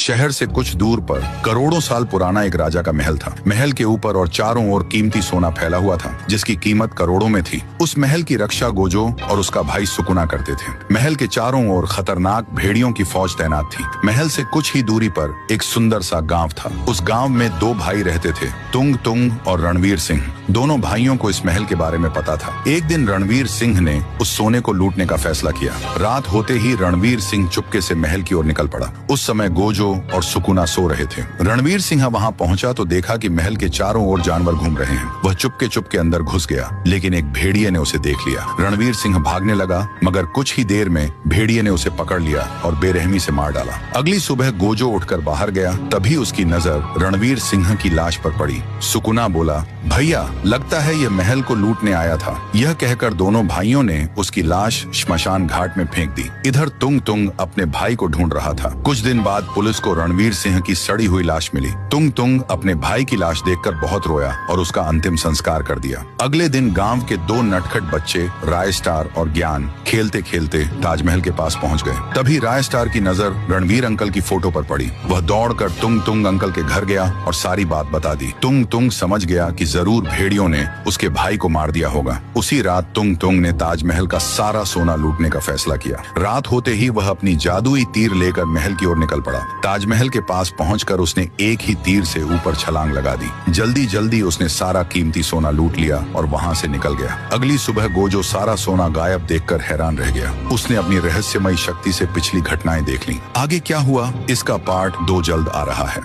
शहर से कुछ दूर पर करोड़ों साल पुराना एक राजा का महल था। महल के ऊपर और चारों ओर कीमती सोना फैला हुआ था, जिसकी कीमत करोड़ों में थी। उस महल की रक्षा गोजो और उसका भाई सुकुना करते थे। महल के चारों ओर खतरनाक भेड़ियों की फौज तैनात थी। महल से कुछ ही दूरी पर एक सुंदर सा गांव था। उस गांव में दो भाई रहते थे, तुंग तुंग और रणवीर सिंह। दोनों भाइयों को इस महल के बारे में पता था। एक दिन रणवीर सिंह ने उस सोने को लूटने का फैसला किया। रात होते ही रणवीर सिंह चुपके से महल की ओर निकल पड़ा। उस समय गोजो और सुकुना सो रहे थे। रणवीर सिंह वहां पहुंचा तो देखा कि महल के चारों ओर जानवर घूम रहे हैं। वह चुपके चुपके अंदर घुस गया, लेकिन एक भेड़िए ने उसे देख लिया। रणवीर सिंह भागने लगा, मगर कुछ ही देर में भेड़िए ने उसे पकड़ लिया और बेरहमी से मार डाला। अगली सुबह गोजो उठकर बाहर गया, तभी उसकी नजर रणवीर सिंह की लाश पर पड़ी। सुकुना बोला, भैया, लगता है ये महल को लूटने आया था। यह कहकर दोनों भाइयों ने उसकी लाश श्मशान घाट में फेंक दी। इधर तुंग तुंग अपने भाई को ढूंढ रहा था। कुछ दिन बाद पुलिस को रणवीर सिंह की सड़ी हुई लाश मिली। तुंग तुंग अपने भाई की लाश देखकर बहुत रोया और उसका अंतिम संस्कार कर दिया। अगले दिन गांव के दो नटखट बच्चे राय स्टार और ज्ञान खेलते खेलते ताजमहल के पास पहुंच गए। तभी राय स्टार की नजर रणवीर अंकल की फोटो पर पड़ी। वह दौड़कर तुंग तुंग अंकल के घर गया और सारी बात बता दी। तुंग तुंग समझ गया कि जरूर भेड़ियों ने उसके भाई को मार दिया होगा। उसी रात तुंग तुंग ने ताजमहल का सारा सोना लूटने का फैसला किया। रात होते ही वह अपनी जादुई तीर लेकर महल की ओर निकल पड़ा। ताजमहल के पास पहुंचकर उसने एक ही तीर से ऊपर छलांग लगा दी। जल्दी जल्दी उसने सारा कीमती सोना लूट लिया और वहां से निकल गया। अगली सुबह गोजो सारा सोना गायब देखकर हैरान रह गया। उसने अपनी रहस्यमयी शक्ति से पिछली घटनाएं देख ली। आगे क्या हुआ, इसका पार्ट 2 जल्द आ रहा है।